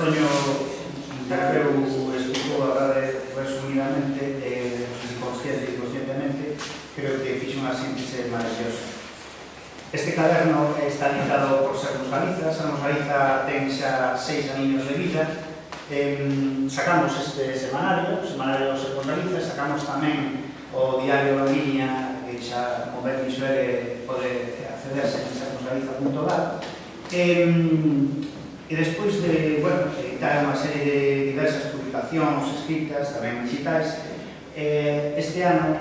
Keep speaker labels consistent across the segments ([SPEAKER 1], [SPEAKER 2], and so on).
[SPEAKER 1] Antonio Carreu explicou agora resumidamente, consciente e conscientemente, creo que fixe unha síntese maravillosa. Este caderno está editado por Sermos Galiza. Sermos Galiza ten xa 6 aniños de vida. Sacamos este semanario, o semanario Sermos Galiza, sacamos tamén o diario en línea, que xa, como ben dixo, pode accederse en sermosgaliza.gal. E despois de, bueno, editar unha serie de diversas publicacións escritas, tamén digitais, este ano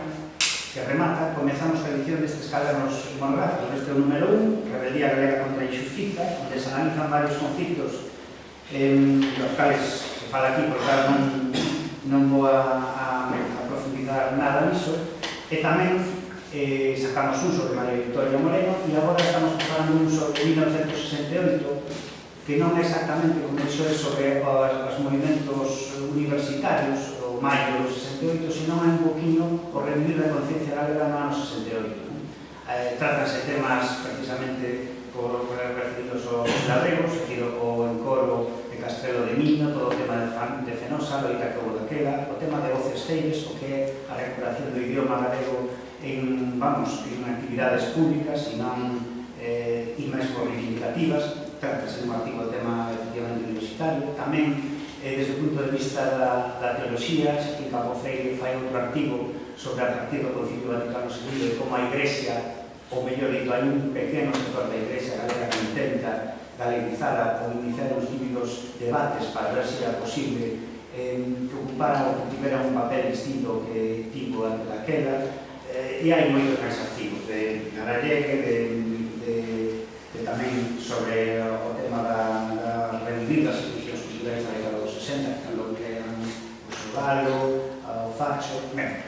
[SPEAKER 1] que remata, comezamos a edición destes cadernos monográficos. Este é o número 1, Rebeldía Galega contra a Injustiza, onde se analizan varios conflitos dos cales se fala aquí, porque claro, non vou a profundizar nada niso. E tamén sacamos un sobre María Victoria Moreno e agora estamos preparando un sobre 1968, que non é exactamente como iso é sobre os movimentos universitarios, o maio do 68, senón é un poquinho o revivir da conciencia galega no ano 68. Trátanse temas precisamente referidos aos labregos, o encoro de Castrelo de Miño, todo o tema de Fenosa, loita que houve daquela, o tema de voces ceiles, o que é a recuperación do idioma galego en actividades públicas e non mesmo reivindicativas. Trátase un artigo de tema efectivamente universitario. Tamén, desde o punto de vista da teoloxía, aquí Cabo Freire fai outro artigo sobre a partir do Concilio Vaticano II de como a Igrexa, ou mellor dito, hai un pequeno sector da Igrexa galega que intenta galeguizar ou iniciar uns tímidos debates para ver se era posible que ocupara ou que tivera un papel distinto que tivo ante daquela. E hai moitos máis artigos de Garallegue, tamén sobre o tema da revivir das institucións culturais da década dos 60, que lo que eran o Xogalo, o Facho. Ben,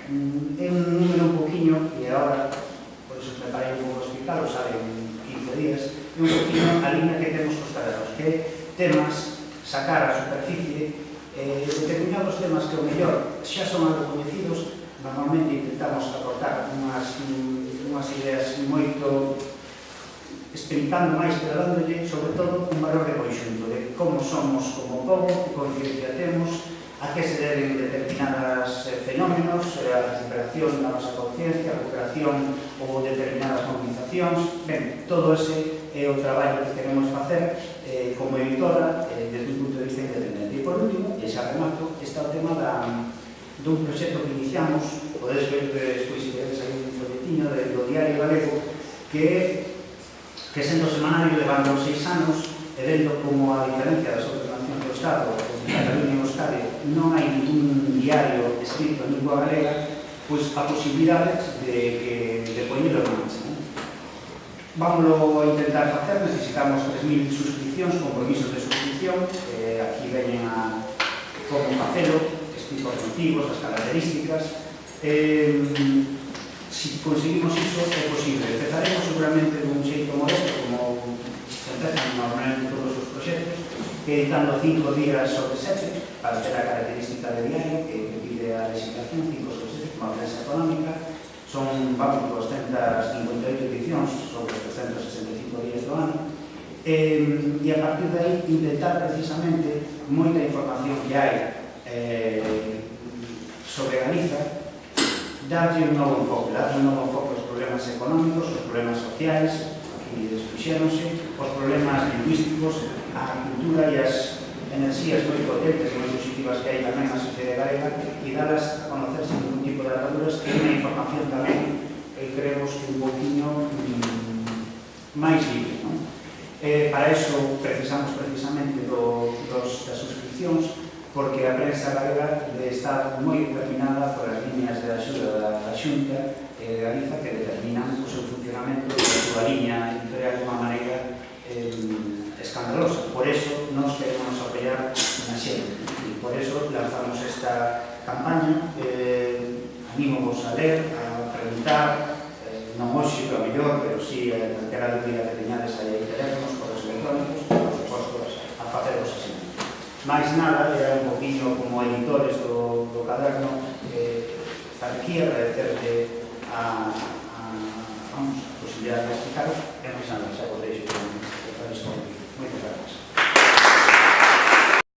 [SPEAKER 1] é un número un poquinho, e agora, por iso preparei un pouco explicarlo, sabe, en 15 días, é un poquinho a línea que temos cos cadernos, que temas sacar a superficie determinados temas que o mellor xa son algo coñecidos. Normalmente intentamos aportar unhas ideas moito explicando máis, pero dándolle, sobre todo, un valor de conxunto de como somos como povo, que conciencia temos, a que se deben determinadas fenómenos, a recuperación da nosa conciencia, a recuperación ou determinadas movilizacións. Ben, todo ese é o traballo que queremos facer como editora desde un punto de vista independente. E por último, e xa remato, está o tema dun proxecto que iniciamos, podedes ver despois se queredes aí un folletinho do Diario Galego, que sendo semanario levando 6 anos, e vendo como a diferencia das outras nacións do Estado, de Cataluña e Euskadi, non hai ningún diario escrito en lingua galega, pois a posibilidade de poñelo en marcha. Vámoslo a intentar facer, necesitamos 3.000 suscripcións, compromisos de suscripción, aquí veñen a como facelo, explico os motivos, as características. Si conseguimos iso, é posible. Empezaremos seguramente dun xeito modesto, como se empezan normalmente todos os proxectos, que editando 5 días sobre 7, para ter a característica de diario que pide a legislación, 5 sobre 7, como a prensa económica. Son, 258 edicións sobre 365 días do ano. E a partir de aí, intentar precisamente moita información que hai sobre Galiza, darlle un novo enfoque aos problemas económicos, aos problemas sociais, aquí despuxéronse, os problemas lingüísticos, a cultura e as enerxías moi potentes e moi positivas que hai tamén na sociedade galega, e dalas a conocer sin ningún tipo de ataduras, que é unha información tamén, creemos que un poquinho máis libre. Para iso precisamos precisamente das suscripcións, porque a prensa galega está moi determinada por as líneas de axuda da Xunta de Galiza que determinan o seu funcionamento e a súa liña editorial de unha maneira escandalosa. Por eso nos queremos apoiar na xente e por eso lanzamos esta campaña. Anímos a ler, a preguntar, non hoxe, a mellor, pero si calquera dúbida que teñades aí teléfonos, correos electrónicos, por suposto, a faceros así. Mais nada, era un poquinho como editores do caderno, estar aquí, agradecerte a posibilidade de explicaros, e máis nada, xa